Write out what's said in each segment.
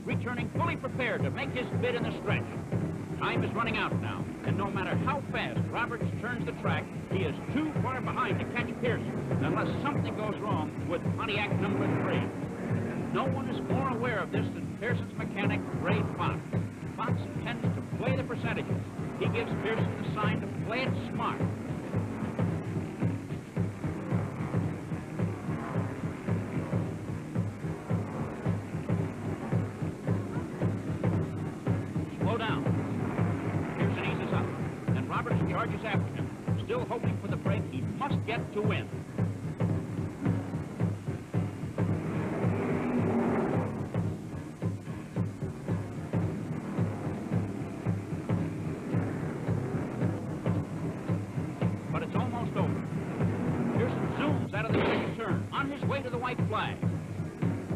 returning fully prepared to make his bid in the stretch. Time is running out now, and no matter how fast Roberts turns the track, he is too far behind to catch Pearson, unless something goes wrong with Pontiac number 3. No one is more aware of this than Pearson's mechanic, Ray Fox. Fox tends to play the percentages. He gives Pearson the sign to play it smart. Slow down. Pearson eases up, and Roberts charges after him, still hoping for the break he must get to win. On his way to the white flag.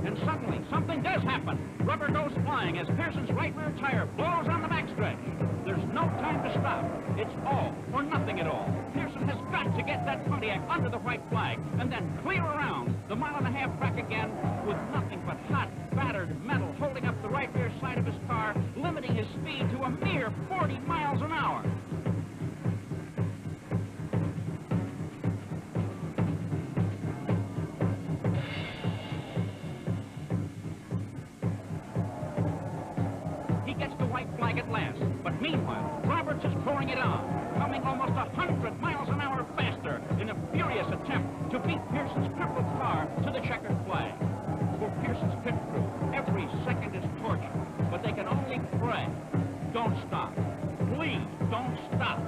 And suddenly, something does happen. Rubber goes flying as Pearson's right rear tire blows on the backstretch. There's no time to stop. It's all or nothing at all. Pearson has got to get that Pontiac under the white flag and then clear around the mile-and-a-half track again with nothing but hot, battered metal holding up the right rear side of his car, limiting his speed to a mere 40 miles an hour. At last, but meanwhile, Roberts is pouring it on, coming almost 100 miles an hour faster in a furious attempt to beat Pearson's crippled car to the checkered flag. For Pearson's pit crew, every second is torture, but they can only pray. Don't stop. Please, don't stop.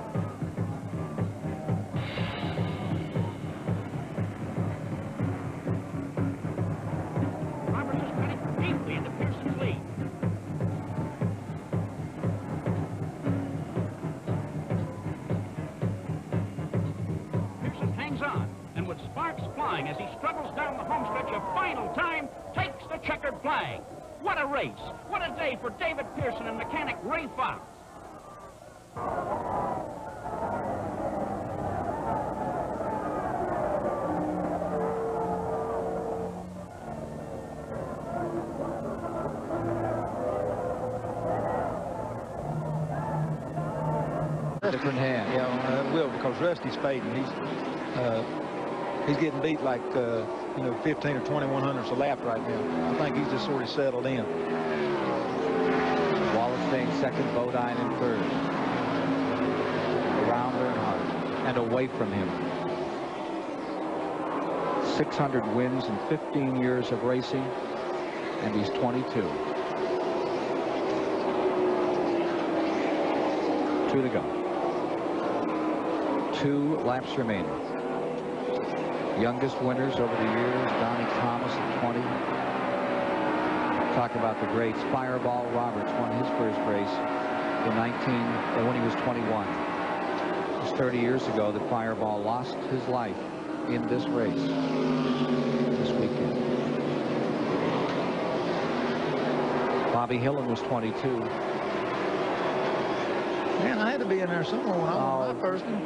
Roberts is cutting deeply into Pearson's lead. And with sparks flying as he struggles down the homestretch a final time, takes the checkered flag. What a race! What a day for David Pearson and mechanic Ray Fox. Different hand. Yeah, it will, because Rusty's fading. He's getting beat like, you know, 15 or 21 hundredths a lap right now. I think he's just sort of settled in. Wallenstein second, Bodine in third. Around Earnhardt and away from him. 600 wins in 15 years of racing, and he's 22. 2 to go. 2 laps remaining. Youngest winners over the years, Donnie Thomas at 20. Talk about the greats. Fireball Roberts won his first race in when he was 21. It was 30 years ago that Fireball lost his life in this race this weekend. Bobby Hillin was 22. Man, I had to be in there somewhere when I won my first one.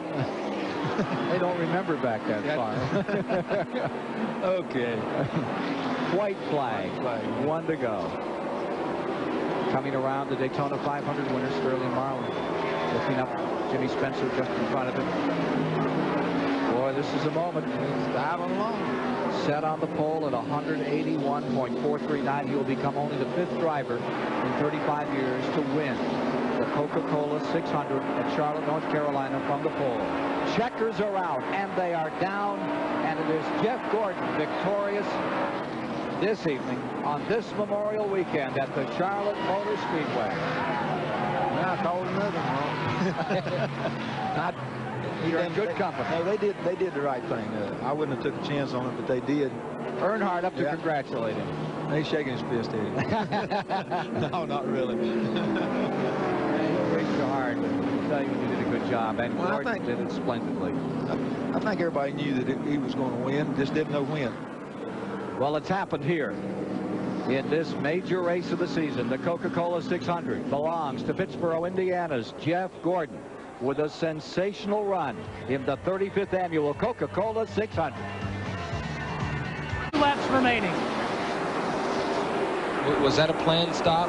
They don't remember back that far. Okay. White flag. 1 to go. Coming around the Daytona 500 winner, Sterling Marlin. Looking up, Jimmy Spencer just in front of him. Boy, this is a moment. He's diving along. Set on the pole at 181.439. He will become only the 5th driver in 35 years to win the Coca-Cola 600 at Charlotte, North Carolina from the pole. Checkers are out, and they are down, and it is Jeff Gordon victorious this evening on this Memorial Weekend at the Charlotte Motor Speedway. Now I called another one. You're in good company. No, they did the right thing. I wouldn't have took a chance on it, but they did. Earnhardt up to congratulate him. He's shaking his fist at him. No, not really. He worked so hard, but I'll tell you, he did a good job, and Gordon did it splendidly. I think everybody knew that he was going to win, just didn't know when. Well, it's happened here. In this major race of the season, the Coca-Cola 600 belongs to Pittsboro, Indiana's Jeff Gordon with a sensational run in the 35th annual Coca-Cola 600. 2 laps remaining. Was that a planned stop?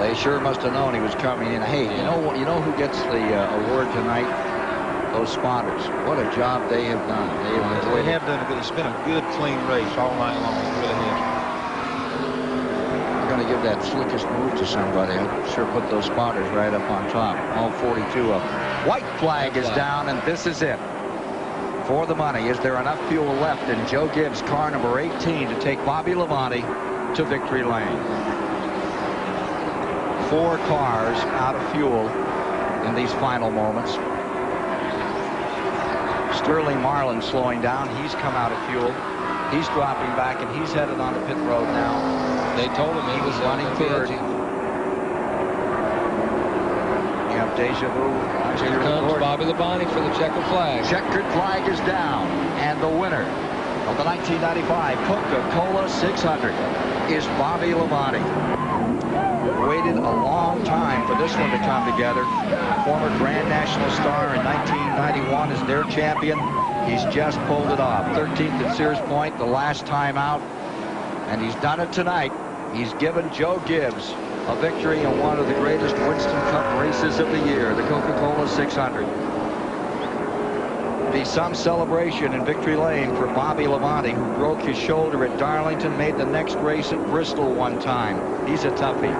They sure must have known he was coming in. Hey, you know who gets the award tonight? Those spotters. What a job they have done. They have done a good. It's been a good, clean race all night long. It really has. I'm going to give that slickest move to somebody. I'd sure put those spotters right up on top. All 42 of them. White flag is down, and this is it. For the money. Is there enough fuel left in Joe Gibbs' car number 18 to take Bobby Labonte to victory lane? 4 cars out of fuel in these final moments. Sterling Marlin slowing down. He's come out of fuel. He's dropping back, and he's headed on the pit road now. They told him he was running third. You have deja vu. Here comes Bobby Labonte for the checkered flag. Checkered flag is down, and the winner of the 1995 Coca-Cola 600 is Bobby Labonte. Waited a long time for this one to come together. Former Grand National Star in 1991 is their champion. He's just pulled it off. 13th at Sears Point, the last time out, and he's done it tonight. He's given Joe Gibbs a victory in one of the greatest Winston Cup races of the year, the Coca-Cola 600. Be some celebration in victory lane for Bobby Labonte, who broke his shoulder at Darlington, made the next race at Bristol one time. He's a toughie.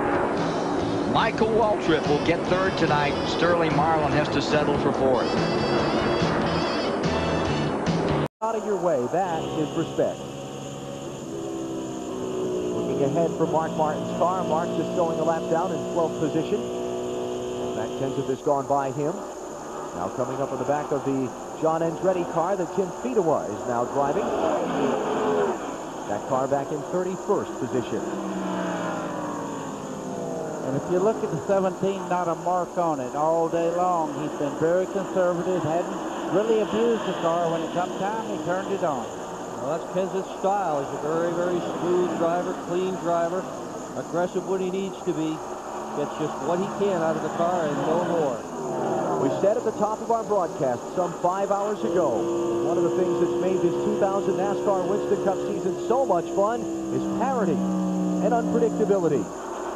Michael Waltrip will get third tonight. Sterling Marlin has to settle for fourth. Out of your way, that is respect. Looking ahead for Mark Martin's car. Mark just going a lap down in 12th position. Matt Kenseth has gone by him. Now coming up on the back of the John Andretti car that Tim Fedewa is now driving. That car back in 31st position. And if you look at the 17, not a mark on it all day long. He's been very conservative, hadn't really abused the car. When it come time, he turned it on. Well, that's Kenseth's style. He's a very, very smooth driver, clean driver, aggressive when he needs to be. Gets just what he can out of the car and no more. We said at the top of our broadcast some 5 hours ago, one of the things that's made this 2000 NASCAR Winston Cup season so much fun is parity and unpredictability.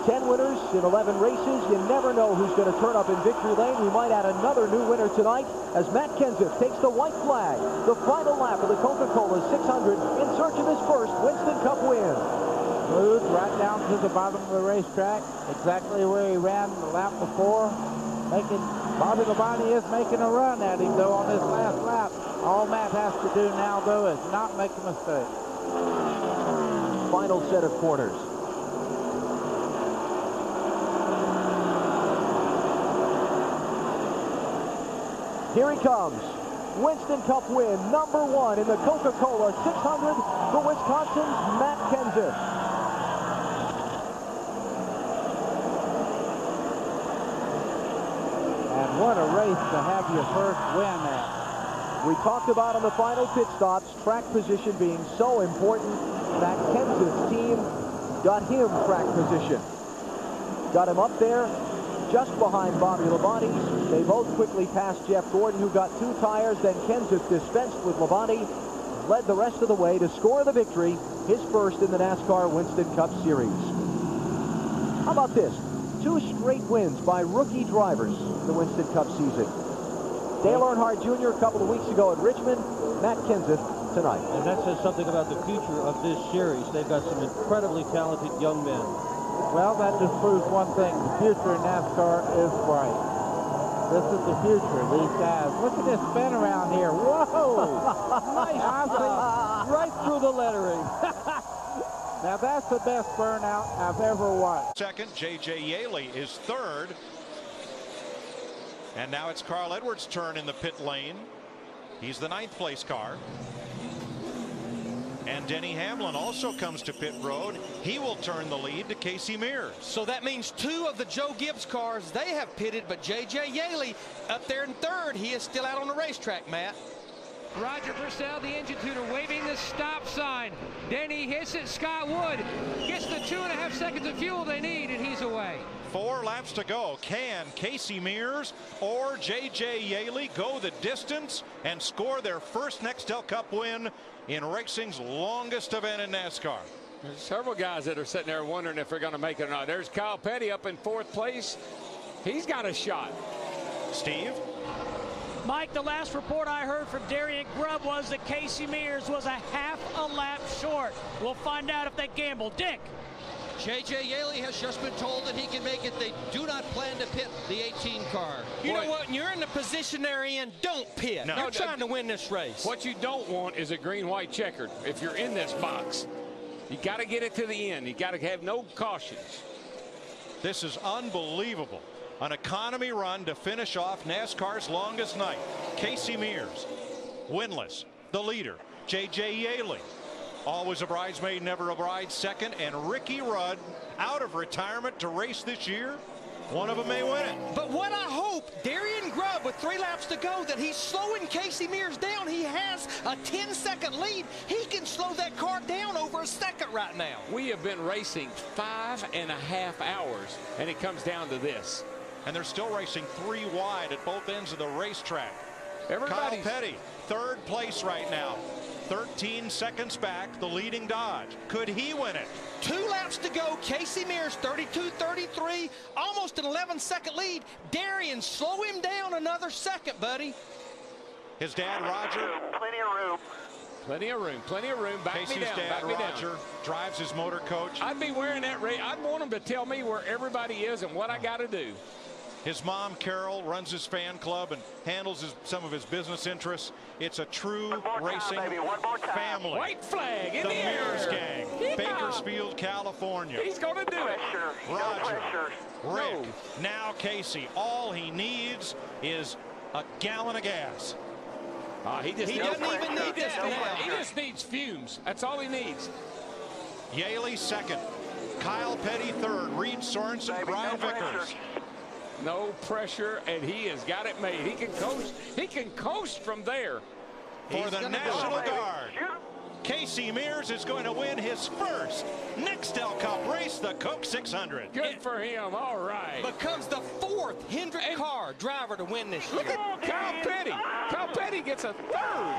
10 winners in 11 races. You never know who's going to turn up in victory lane. We might add another new winner tonight as Matt Kenseth takes the white flag. The final lap of the Coca-Cola 600 in search of his first Winston Cup win. Smooth right down to the bottom of the racetrack, exactly where he ran the lap before. Bobby Labonte is making a run at him, though, on this last lap. All Matt has to do now, though, is not make a mistake. Final set of corners. Here he comes. Winston Cup win, #1 in the Coca-Cola 600 for Wisconsin's Matt Kenseth. And what a race to have your first win at. We talked about on the final pit stops, track position being so important. Matt Kenseth's team got him track position. Got him up there just behind Bobby Labonte's. They both quickly passed Jeff Gordon, who got 2 tires. Then Kenseth dispensed with Labonte, led the rest of the way to score the victory, his first in the NASCAR Winston Cup Series. How about this? 2 straight wins by rookie drivers in the Winston Cup season. Dale Earnhardt Jr. a couple of weeks ago at Richmond, Matt Kenseth tonight. And that says something about the future of this series. They've got some incredibly talented young men. Well, that just proves one thing. The future in NASCAR is bright. This is the future. These guys. Look at this spin around here. Whoa! Nice. Right through the lettering. Now, that's the best burnout I've ever watched. Second, J.J. Yaley is third. And now it's Carl Edwards' turn in the pit lane. He's the 9th place car. And Denny Hamlin also comes to pit road. He will turn the lead to Casey Mears. So that means 2 of the Joe Gibbs cars, they have pitted, but J.J. Yaley up there in 3rd. He is still out on the racetrack, Matt. Roger Purcell, the engine tuner, waving the stop sign. Then he hits it. Scott Wood gets the 2.5 seconds of fuel they need, and he's away. 4 laps to go. Can Casey Mears or J.J. Yaley go the distance and score their first Nextel Cup win in racing's longest event in NASCAR? There's several guys that are sitting there wondering if they're going to make it or not. There's Kyle Petty up in 4th place. He's got a shot. Steve? Mike, the last report I heard from Darian Grubb was that Casey Mears was a half a lap short. We'll find out if they gamble. Dick. J.J. Yaley has just been told that he can make it. They do not plan to pit the 18 car. You know what? When you're in the position they're in, don't pit. No, you're trying to win this race. What you don't want is a green-white checkered. If you're in this box, you got to get it to the end. You got to have no cautions. This is unbelievable. An economy run to finish off NASCAR's longest night. Casey Mears, winless, the leader. J.J. Yaley, always a bridesmaid, never a bride, second. And Ricky Rudd, out of retirement to race this year. One of them may win it. But what I hope, Darian Grubb with 3 laps to go, that he's slowing Casey Mears down. He has a 10-second lead. He can slow that car down over a second right now. We have been racing 5.5 hours, and it comes down to this. And they're still racing 3 wide at both ends of the racetrack. Kyle Petty, 3rd place right now. 13 seconds back, the leading Dodge. Could he win it? 2 laps to go. Casey Mears, 32-33, almost an 11-second lead. Darian, slow him down another second, buddy. His dad, Roger. Plenty of room. Plenty of room, plenty of room. Back Casey's me down, dad, back me Roger, down. drives his motor coach. I'd be wearing that race. I'd want him to tell me where everybody is and what I got to do. His mom, Carol, runs his fan club and handles some of his business interests. It's a true racing family. White flag in the the air. Mears gang, Yeah. Bakersfield, California. He's going to do it. Roger, Rick, now Casey. All he needs is a gallon of gas. He doesn't even need this. He just needs fumes. That's all he needs. Yaley second. Kyle Petty third. Reed Sorensen, Brian Vickers. No pressure, and he has got it made. He can coast. He can coast from there. For the National Guard, Casey Mears is going to win his first Nextel Cup race, the Coke 600. Good for him. All right. Becomes the 4th Hendrick car driver to win this year. Look at Kyle Petty. Kyle Petty gets a 3rd.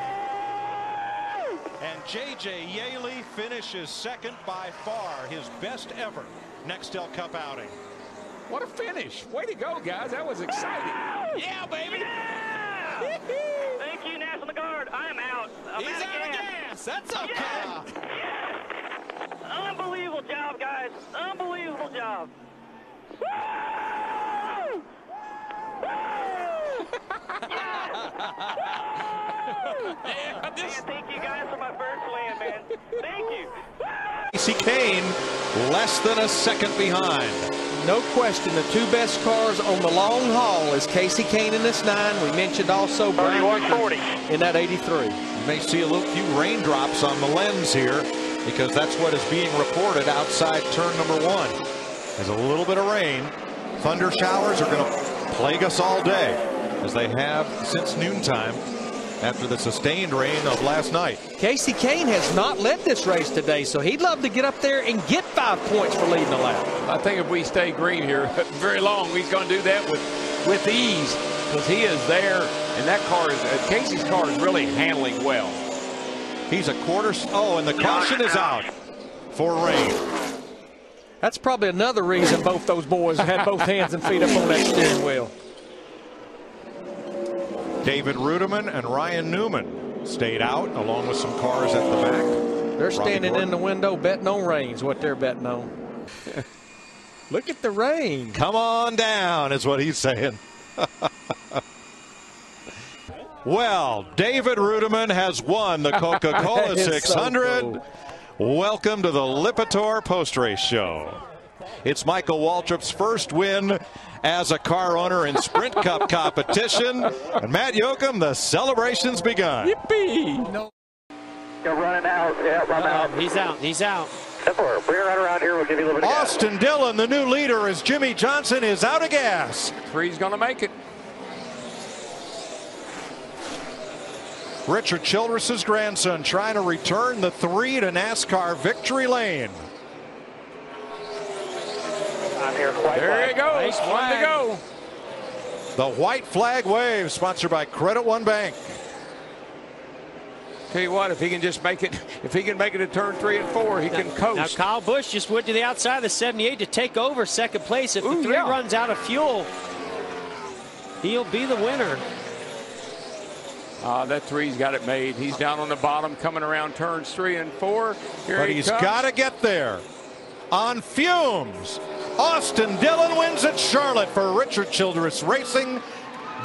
And J.J. Yaley finishes second, by far his best ever Nextel Cup outing. What a finish. Way to go, guys. That was exciting. Yeah, baby. Yeah. Thank you, National Guard. I am out. He's out of gas. That's okay. Yeah. Unbelievable job, guys. Unbelievable job. Woo! Yeah, Man, thank you guys for my first win, man. Thank you. Casey Kane less than a second behind. No question, the 2 best cars on the long haul is Casey Kane in this 9. We mentioned also Brian Vickers in that 83. You may see a little few raindrops on the lens here because that's what is being reported outside turn number 1. There's a little bit of rain. Thunder showers are going to plague us all day, as they have since noontime after the sustained rain of last night. Casey Kane has not led this race today, so he'd love to get up there and get 5 points for leading the lap. I think if we stay green here very long, he's going to do that with ease, because he is there, and that car is, Casey's car is really handling well. He's a quarter. Oh, and the caution is out for rain. That's probably another reason both those boys had both hands and feet up on that steering wheel. David Ruderman and Ryan Newman stayed out along with some cars at the back. They're standing in the window betting on rain's what they're betting on. Look at the rain. Come on down is what he's saying. Well, David Ruderman has won the Coca-Cola 600. So cool. Welcome to the Lipitor post-race show. It's Michael Waltrip's first win as a car owner in Sprint Cup competition. And Matt Yoakum, the celebration's begun. Yippee! No. You're running out. Yeah, run out. He's out. He's out. Bring it right around here. We'll give you a little bit of gas. Austin Dillon, the new leader, as Jimmy Johnson is out of gas. 3's going to make it. Richard Childress's grandson trying to return the 3 to NASCAR victory lane. There he goes. Nice One to go. The white flag wave, sponsored by Credit One Bank. Tell you what, if he can just make it, if he can make it to turn 3 and 4, he can coast. Now Kyle Busch just went to the outside of the 78 to take over second place. If the 3 runs out of fuel, he'll be the winner. That 3's got it made. He's down on the bottom, coming around turns 3 and 4. But he's got to get there on fumes. Austin Dillon wins at Charlotte for Richard Childress Racing,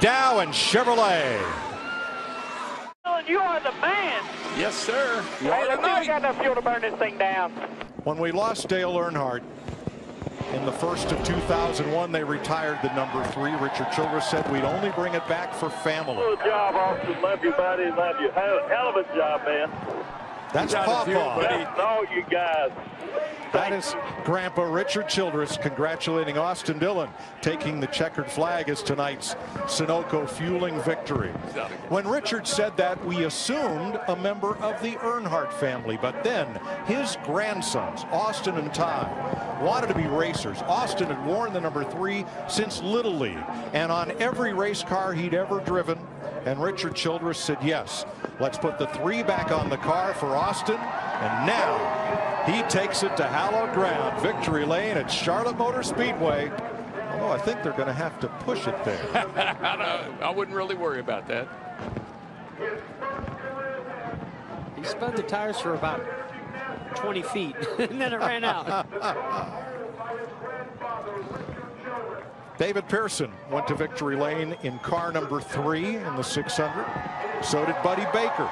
Dow and Chevrolet. You are the man. Yes, sir. Hey, let's see if we got enough fuel to burn this thing down. When we lost Dale Earnhardt in the first of 2001, they retired the number 3. Richard Childress said we'd only bring it back for family. Good job, Austin. Love you, buddy. Love you. Hell of a job, man. That's Pawpaw. That's all you guys. That is Grandpa Richard Childress congratulating Austin Dillon, taking the checkered flag as tonight's Sunoco fueling victory. When Richard said that, we assumed a member of the Earnhardt family, but then his grandsons, Austin and Ty, wanted to be racers. Austin had worn the number 3 since Little League, and on every race car he'd ever driven. And Richard Childress said, yes, let's put the 3 back on the car for Austin. And now he takes it to hallowed ground, victory lane at Charlotte Motor Speedway. Although I think they're going to have to push it there. I wouldn't really worry about that. He spun the tires for about 20 feet, and then it ran out. David Pearson went to victory lane in car number 3 in the 600. So did Buddy Baker.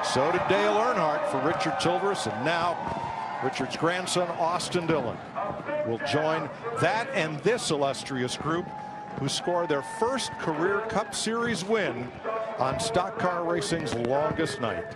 So did Dale Earnhardt for Richard Childress. And now Richard's grandson, Austin Dillon, will join that and this illustrious group who scored their first career Cup Series win on stock car racing's longest night.